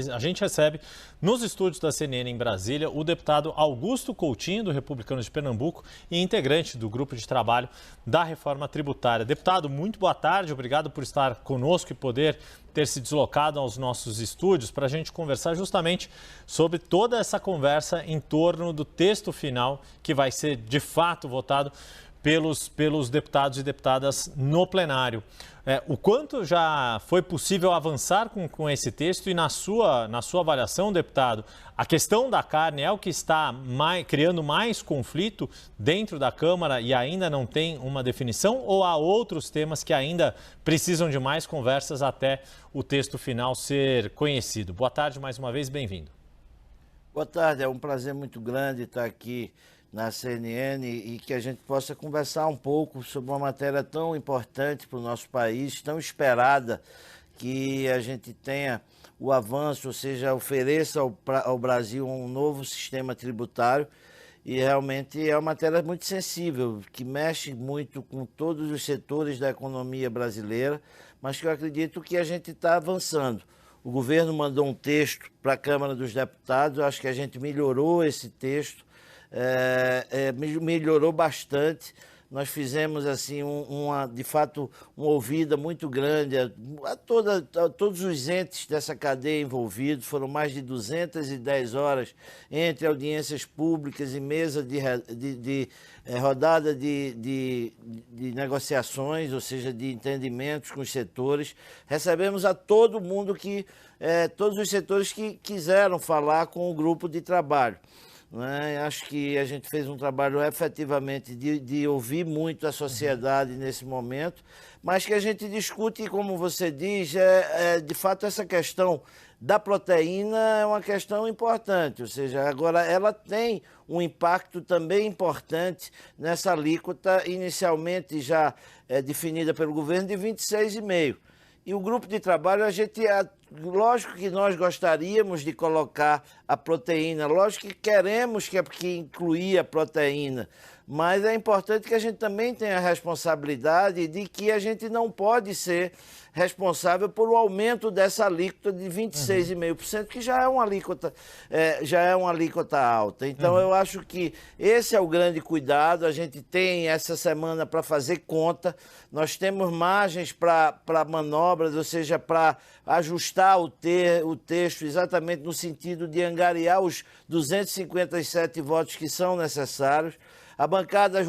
A gente recebe nos estúdios da CNN em Brasília o deputado Augusto Coutinho, do Republicanos de Pernambuco, e integrante do grupo de trabalho da reforma tributária. Deputado, muito boa tarde, obrigado por estar conosco e poder ter se deslocado aos nossos estúdios para a gente conversar justamente sobre toda essa conversa em torno do texto final que vai ser de fato votado pelos deputados e deputadas no plenário. O quanto já foi possível avançar com esse texto e na sua avaliação, deputado, a questão da carne é o que está criando mais conflito dentro da Câmara e ainda não tem uma definição, ou há outros temas que ainda precisam de mais conversas até o texto final ser conhecido? Boa tarde mais uma vez, bem-vindo. Boa tarde, é um prazer muito grande estar aqui na CNN e que a gente possa conversar um pouco sobre uma matéria tão importante para o nosso país, tão esperada, que a gente tenha o avanço, ou seja, ofereça ao Brasil um novo sistema tributário. E realmente é uma matéria muito sensível, que mexe muito com todos os setores da economia brasileira, mas que eu acredito que a gente está avançando. O governo mandou um texto para a Câmara dos Deputados, eu acho que a gente melhorou esse texto, melhorou bastante. Nós fizemos assim de fato uma ouvida muito grande a todos os entes dessa cadeia envolvidos. Foram mais de 210 horas entre audiências públicas e mesa de rodada de negociações, ou seja, de entendimentos com os setores. Recebemos a todo mundo todos os setores que quiseram falar com o grupo de trabalho. Acho que a gente fez um trabalho efetivamente de ouvir muito a sociedade nesse momento, mas que a gente discute, como você diz, de fato essa questão da proteína é uma questão importante, ou seja, agora ela tem um impacto também importante nessa alíquota inicialmente já definida pelo governo de 26,5%. E o grupo de trabalho, lógico que nós gostaríamos de colocar a proteína, lógico que queremos que incluir a proteína, mas é importante que a gente também tenha a responsabilidade de que a gente não pode ser responsável por o aumento dessa alíquota de 26,5%, que já é uma alíquota alta. Então, eu acho que esse é o grande cuidado. A gente tem essa semana para fazer conta, nós temos margens para manobras, ou seja, para ajustar o texto exatamente no sentido de angariar os 257 votos que são necessários. A bancada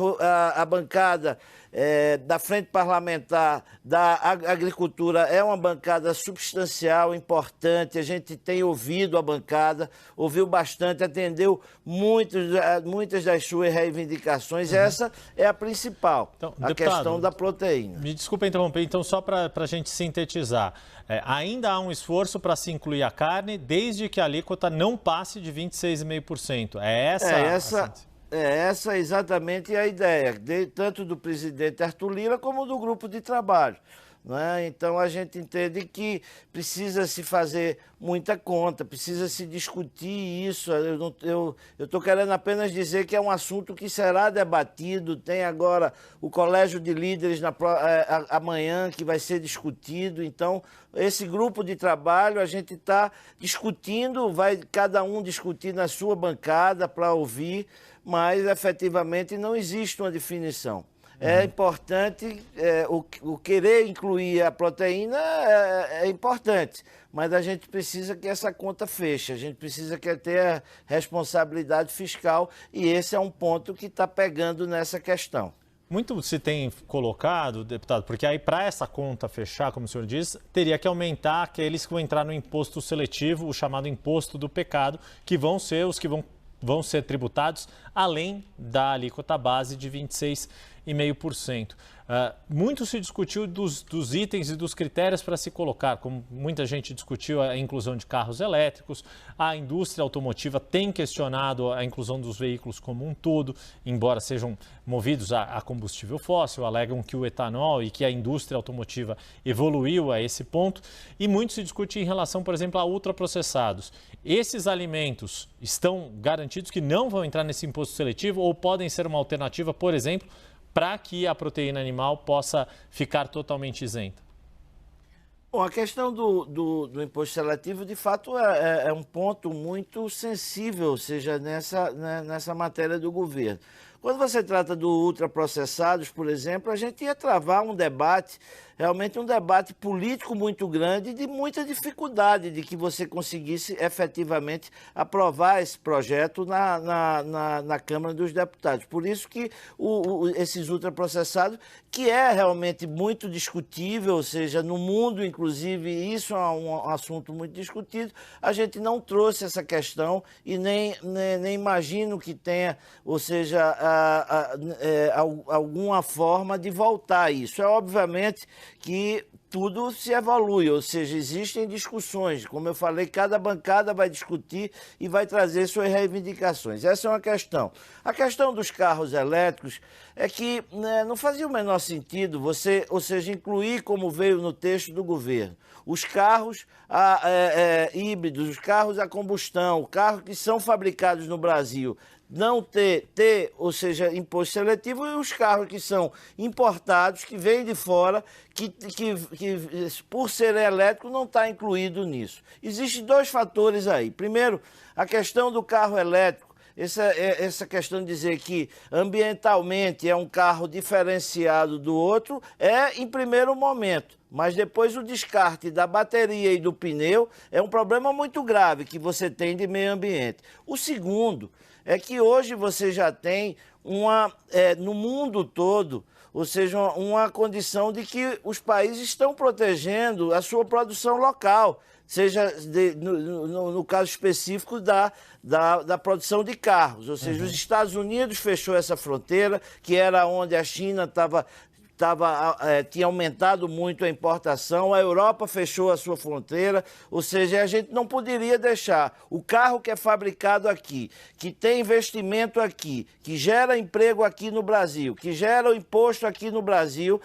da Frente Parlamentar da Agricultura é uma bancada substancial, importante. A gente tem ouvido a bancada, ouviu bastante, atendeu muitas das suas reivindicações. Essa é a principal, então, a questão da proteína. Me desculpa interromper, então só para a gente sintetizar. Ainda há um esforço para se incluir a carne, desde que a alíquota não passe de 26,5%. Essa é exatamente a ideia, tanto do presidente Arthur Lira como do grupo de trabalho. Então, a gente entende que precisa se fazer muita conta, precisa se discutir isso. Eu estou querendo apenas dizer que é um assunto que será debatido. Tem agora o Colégio de Líderes amanhã, que vai ser discutido. Então, esse grupo de trabalho, a gente está discutindo, vai cada um discutir na sua bancada para ouvir, mas efetivamente não existe uma definição. É importante, o querer incluir a proteína é importante, mas a gente precisa que essa conta feche, a gente precisa ter a responsabilidade fiscal e esse é um ponto que está pegando nessa questão. Muito se tem colocado, deputado, porque aí para essa conta fechar, como o senhor diz, teria que aumentar aqueles que vão entrar no imposto seletivo, o chamado imposto do pecado, que vão ser os que vão ser tributados além da alíquota base de 26,5%. Muito se discutiu dos itens e dos critérios para se colocar, como muita gente discutiu a inclusão de carros elétricos, a indústria automotiva tem questionado a inclusão dos veículos como um todo, embora sejam movidos a combustível fóssil, alegam que o etanol e que a indústria automotiva evoluiu a esse ponto, e muito se discute em relação, por exemplo, a ultraprocessados. Esses alimentos estão garantidos que não vão entrar nesse imposto seletivo ou podem ser uma alternativa, por exemplo, para que a proteína animal possa ficar totalmente isenta? Bom, a questão do imposto seletivo, de fato, é um ponto muito sensível, ou seja, nessa matéria do governo. Quando você trata do ultraprocessados, por exemplo, a gente ia travar um debate, realmente um debate político muito grande, de muita dificuldade de que você conseguisse efetivamente aprovar esse projeto na Câmara dos Deputados. Por isso que esses ultraprocessados, que é realmente muito discutível, ou seja, no mundo, inclusive, isso é um assunto muito discutido, a gente não trouxe essa questão e nem imagino que tenha, ou seja, alguma forma de voltar a isso. É obviamente que tudo se evolui, ou seja, existem discussões. Como eu falei, cada bancada vai discutir e vai trazer suas reivindicações. Essa é uma questão. A questão dos carros elétricos é que, né, não fazia o menor sentido você, ou seja, incluir, como veio no texto do governo, os carros híbridos, os carros a combustão, carros que são fabricados no Brasil, não ter, ou seja, imposto seletivo, e os carros que são importados, que vêm de fora, que por ser elétrico não está incluído nisso. Existem dois fatores aí. Primeiro, a questão do carro elétrico. Essa questão de dizer que ambientalmente é um carro diferenciado do outro é em primeiro momento. Mas depois o descarte da bateria e do pneu é um problema muito grave que você tem de meio ambiente. O segundo é que hoje você já tem no mundo todo, ou seja, uma condição de que os países estão protegendo a sua produção local, seja no caso específico da produção de carros. Ou seja, os Estados Unidos fechou essa fronteira, que era onde a China tinha aumentado muito a importação, a Europa fechou a sua fronteira, ou seja, a gente não poderia deixar o carro que é fabricado aqui, que tem investimento aqui, que gera emprego aqui no Brasil, que gera o imposto aqui no Brasil,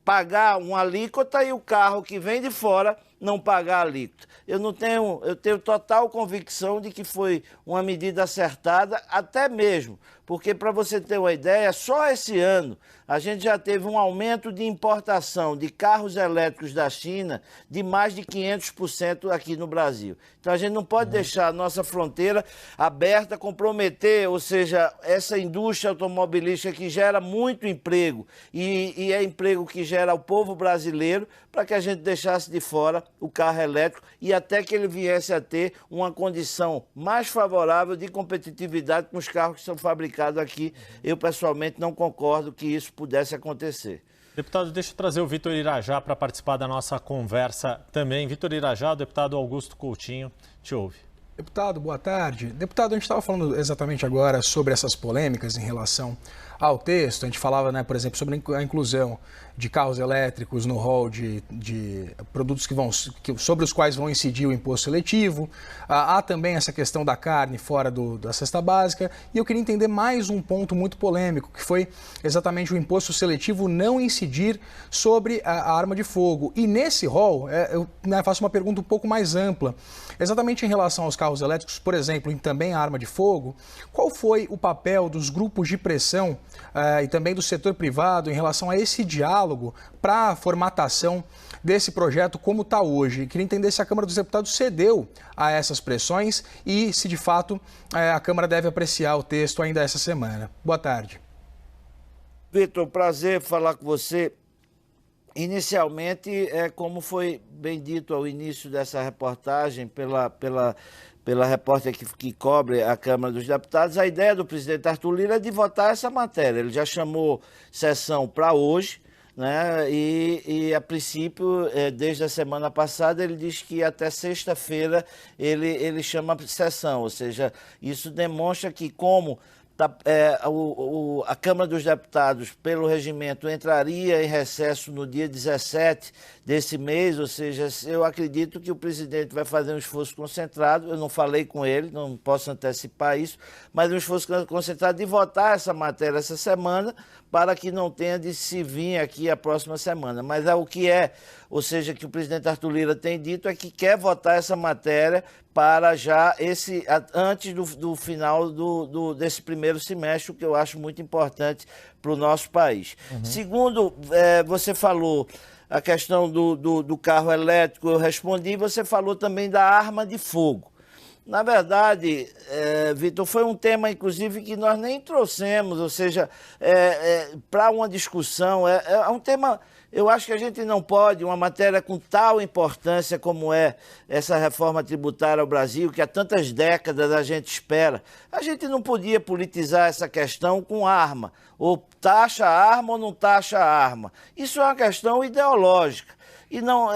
pagar uma alíquota e o carro que vem de fora não pagar a alíquota. Eu tenho total convicção de que foi uma medida acertada, até mesmo, porque, para você ter uma ideia, só esse ano a gente já teve um aumento de importação de carros elétricos da China de mais de 500% aqui no Brasil. Então a gente não pode deixar a nossa fronteira aberta, comprometer, ou seja, essa indústria automobilística que gera muito emprego e é emprego que gera ao povo brasileiro, para que a gente deixasse de fora o carro elétrico e até que ele viesse a ter uma condição mais favorável de competitividade com os carros que são fabricados aqui. Eu, pessoalmente, não concordo que isso pudesse acontecer. Deputado, deixa eu trazer o Vitor Irajá para participar da nossa conversa também. Vitor Irajá, o deputado Augusto Coutinho, te ouve. Deputado, boa tarde. Deputado, a gente estava falando exatamente agora sobre essas polêmicas em relação ao texto. A gente falava, né, por exemplo, sobre a inclusão de carros elétricos no rol de produtos sobre os quais vão incidir o imposto seletivo. Há também essa questão da carne fora da cesta básica. E eu queria entender mais um ponto muito polêmico, que foi exatamente o imposto seletivo não incidir sobre a arma de fogo. E nesse rol, eu faço uma pergunta um pouco mais ampla. Exatamente em relação aos carros elétricos, por exemplo, e também a arma de fogo, qual foi o papel dos grupos de pressão e também do setor privado em relação a esse diálogo para a formatação desse projeto como está hoje? Queria entender se a Câmara dos Deputados cedeu a essas pressões e se, de fato, a Câmara deve apreciar o texto ainda essa semana. Boa tarde. Vitor, prazer falar com você. Inicialmente, como foi bem dito ao início dessa reportagem pela repórter que cobre a Câmara dos Deputados, a ideia do presidente Arthur Lira é de votar essa matéria. Ele já chamou sessão para hoje, né? E a princípio, desde a semana passada, ele diz que até sexta-feira ele chama sessão, ou seja, isso demonstra que como a Câmara dos Deputados, pelo regimento, entraria em recesso no dia 17 desse mês, ou seja, eu acredito que o presidente vai fazer um esforço concentrado, eu não falei com ele, não posso antecipar isso, mas um esforço concentrado de votar essa matéria essa semana, para que não tenha de se vir aqui a próxima semana. Mas o que ou seja, que o presidente Arthur Lira tem dito é que quer votar essa matéria para já antes do final desse primeiro semestre, o que eu acho muito importante para o nosso país. Segundo, você falou a questão do carro elétrico, eu respondi, você falou também da arma de fogo. Na verdade, Vitor, foi um tema, inclusive, que nós nem trouxemos, ou seja, para uma discussão, é um tema, eu acho que a gente não pode, uma matéria com tal importância como é essa reforma tributária ao Brasil, que há tantas décadas a gente espera, a gente não podia politizar essa questão com arma, ou taxa a arma ou não taxa a arma. Isso é uma questão ideológica. E não,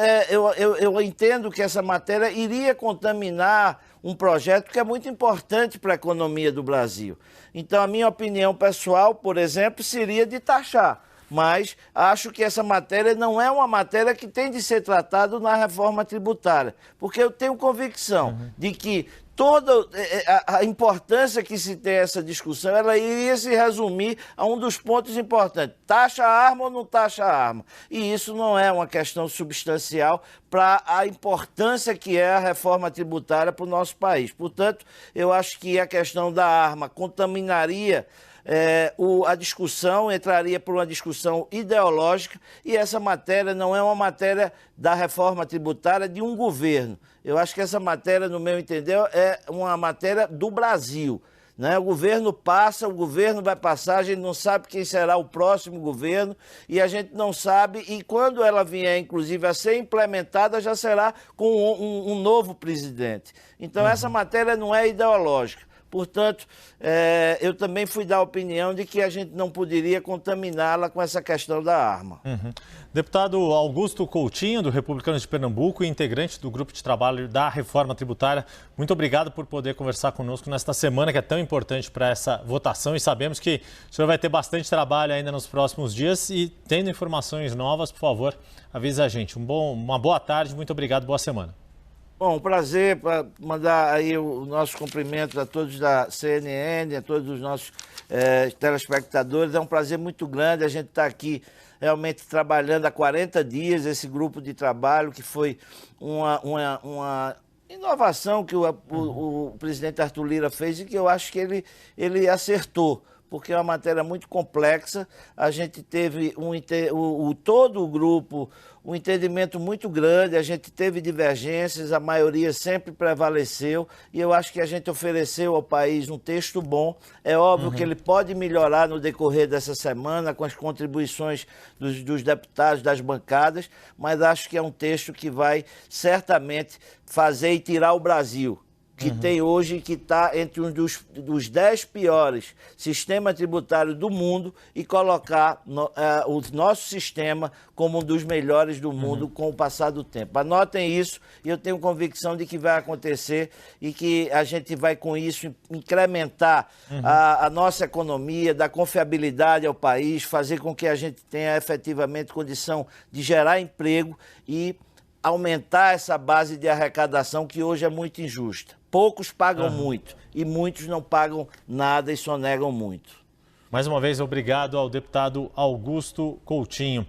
eu entendo que essa matéria iria contaminar um projeto que é muito importante para a economia do Brasil. Então, a minha opinião pessoal, por exemplo, seria de taxar. Mas acho que essa matéria não é uma matéria que tem de ser tratada na reforma tributária. Porque eu tenho convicção de que toda a importância que se tem essa discussão, ela iria se resumir a um dos pontos importantes. Taxa a arma ou não taxa a arma? E isso não é uma questão substancial para a importância que é a reforma tributária para o nosso país. Portanto, eu acho que a questão da arma contaminaria a discussão, entraria por uma discussão ideológica, e essa matéria não é uma matéria da reforma tributária de um governo. Eu acho que essa matéria, no meu entender, é uma matéria do Brasil. Né? O governo passa, o governo vai passar, a gente não sabe quem será o próximo governo e a gente não sabe, e quando ela vier, inclusive, a ser implementada, já será com um novo presidente. Então, essa matéria não é ideológica. Portanto, eu também fui dar a opinião de que a gente não poderia contaminá-la com essa questão da arma. Deputado Augusto Coutinho, do Republicanos de Pernambuco, integrante do grupo de trabalho da reforma tributária, muito obrigado por poder conversar conosco nesta semana que é tão importante para essa votação, e sabemos que o senhor vai ter bastante trabalho ainda nos próximos dias, e tendo informações novas, por favor, avise a gente. Uma boa tarde, muito obrigado, boa semana. Bom, um prazer para mandar aí o nosso cumprimento a todos da CNN, a todos os nossos telespectadores. É um prazer muito grande a gente estar aqui realmente trabalhando há 40 dias, esse grupo de trabalho que foi uma inovação que o presidente Arthur Lira fez e que eu acho que ele acertou, porque é uma matéria muito complexa. A gente teve todo o grupo um entendimento muito grande, a gente teve divergências, a maioria sempre prevaleceu, e eu acho que a gente ofereceu ao país um texto bom. É óbvio que ele pode melhorar no decorrer dessa semana com as contribuições dos deputados, das bancadas, mas acho que é um texto que vai certamente fazer e tirar o Brasil, que tem hoje, que está entre um dos 10 piores sistemas tributários do mundo, e colocar o nosso sistema como um dos melhores do mundo com o passar do tempo. Anotem isso, e eu tenho convicção de que vai acontecer e que a gente vai, com isso, incrementar a nossa economia, dar confiabilidade ao país, fazer com que a gente tenha efetivamente condição de gerar emprego e aumentar essa base de arrecadação que hoje é muito injusta. Poucos pagam muito e muitos não pagam nada e sonegam muito. Mais uma vez, obrigado ao deputado Augusto Coutinho.